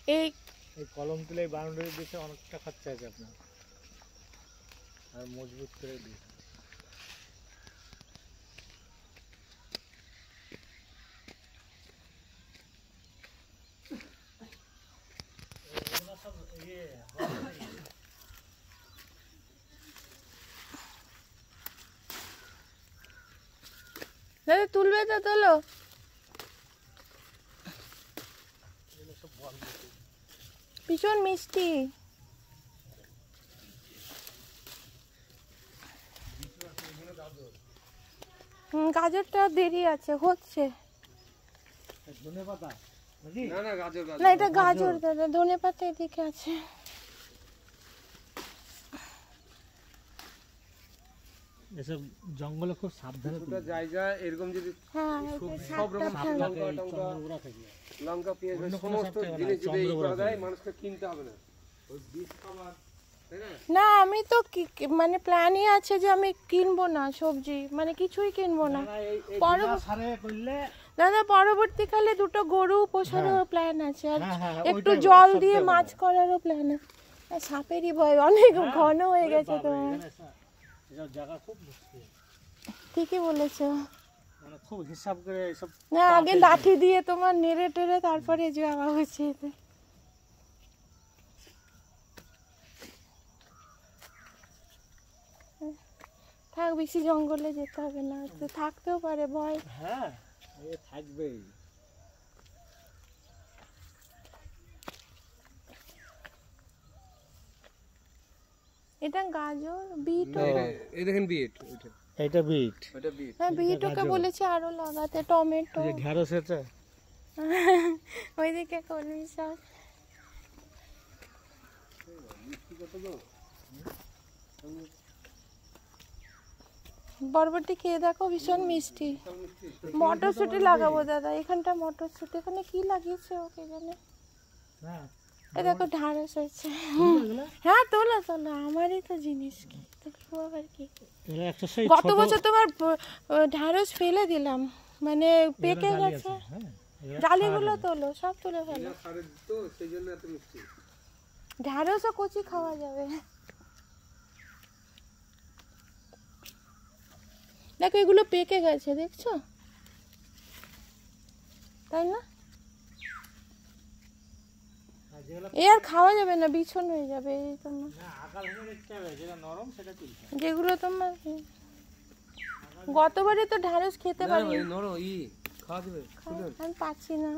এই কলম তুলে বাউন্ডারি দিতে অনেকটা খরচা আছে আপনার, আর মজবুত করে দিই। দাদা তুলবে তো তোলো। ভীষণ মিষ্টি। গাজরটা দেরি আছে, হচ্ছে। না এটা গাজর দাদা, ধনে পাতা এদিকে আছে। এসব জঙ্গলে খুব সাবধানে জায়গা এরকম যদি সব রকম লঙ্কা পেঁয়াজ সমস্ত জিনিস যদি করা যায়, মানুষকে কিনতে হবে না। ওই বীজ খাবার না, আমি তো মানে প্ল্যানই আছে যে আমি কিনবো না সবজি, মানে কিছুই কিনবো না। দাদা পরবর্তীকালে দুটো গরু পোষারও প্ল্যান আছে, আর একটু জল দিয়ে মাছ করারও প্ল্যান আছে। সাপেরই ভয় অনেক ঘন হয়ে গেছে তোমার। ঠিকই বলেছো, খুব হিসাব করে এসব। না আগে লাঠি দিয়ে তোমার নেড়ে টেড়ে তারপরে যাওয়া হচ্ছে। থাক, বেশি জঙ্গলে যেতে হবে না, থাকতেও পারে ভয়। হ্যাঁ থাকবেই। এটা গাজর, বিট। এই দেখেন বিট, এটা বিট, ওটা বিট। হ্যাঁ বিট ওকে বলেছে আরো লাগাতে। টমেটো, ঢেঁড়স এটা, ওইদিকে কলমি শাক। বরবটি খেয়ে দেখো, ভীষণ মিষ্টি। মটরশুঁটি লাগাবো দাদা, এখানটা মটরশুঁটি। এখানে কি লাগিয়েছে ওকে জানে। এই দেখো ঢ্যাঁড়স হয়েছে। হ্যাঁ তোলো তোলো, আমারই তো জিনিস। কি আবার কি, গত বছর তোমার ঢ্যাঁড়স ফেলে দিলাম, মানে পেকে গেছে। ডালিগুলো তোলো, সব তুলে ফেলো। ঢ্যাঁড়সও কচি খাওয়া যাবে। দেখো এগুলো পেকে গেছে, দেখছো তাই না? এ আর খাওয়া যাবে না, বিছন হয়ে যাবে। এই তোমার যেগুলো তোমার গতবারে তো ঢ্যাঁড়স খেতে পারি, আমি পাচ্ছি না।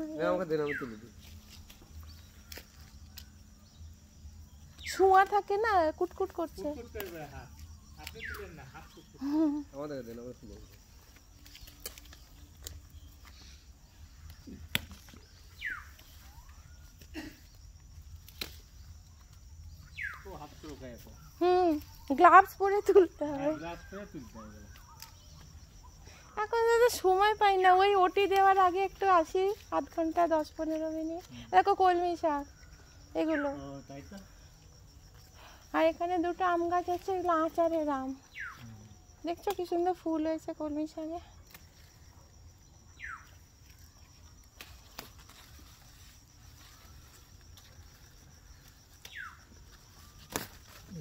ছোঁয়া থাকে না, কুটকুট করছে। গ্লাভস পরে তুলতে হবে। এখন দাদা সময় পাই না, ওই ওটি দেওয়ার আগে একটু আসি, আধ ঘন্টা 10-15 মিনিট। দেখো কলমি শাক এগুলো, আর এখানে দুটো আম গাছ আছে, এগুলো আচারের আম। দেখছো কি সুন্দর ফুল হয়েছে কলমি শাকে।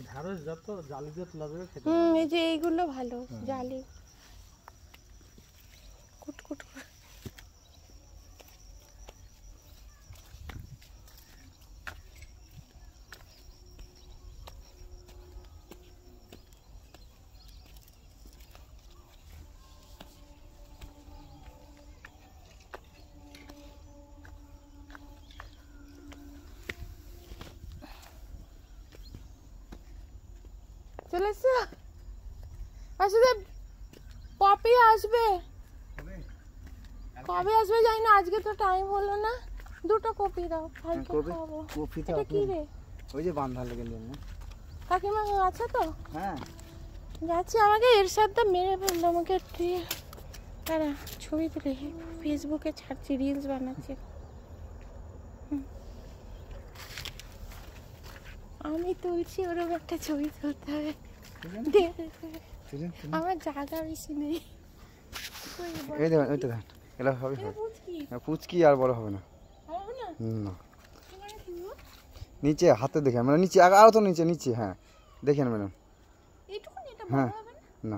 ঢ্যাঁড়স যত জালি দিয়ে লাগবে খেতে। এই যে এইগুলো ভালো জালি, কুটকুট করে। চলে এসছো? আসলে পপি আসবে, কবে আসবে জানি না। আজকে তো টাইম হলো না। দুটো কপি দাও, কালকে খাবো। এটা কি রে? ওই যে বান্ধার লেগে জন্য। কাকিমা আছে তো? হ্যাঁ যাচ্ছি। আমাকে এর সাথে মেরে ফেললো, আমাকে তারা ছবি তুলে ফেসবুকে ছাড়ছি, রিলস বানাচ্ছি। আমি তুলছি, ওরকম একটা ছবি তুলতে হবে। আমার জায়গা বেশি নেই। এই দেখেন, ওইটা দেখেন, এগুলো হবে পুচকি, আর বড় হবে না। না নিচে হাতে দেখেন, মানে নিচে আরও তো নিচে নিচে, হ্যাঁ দেখেন ম্যাডাম। এইটুকুনি এটা বড় হ্যাঁ হবে না? না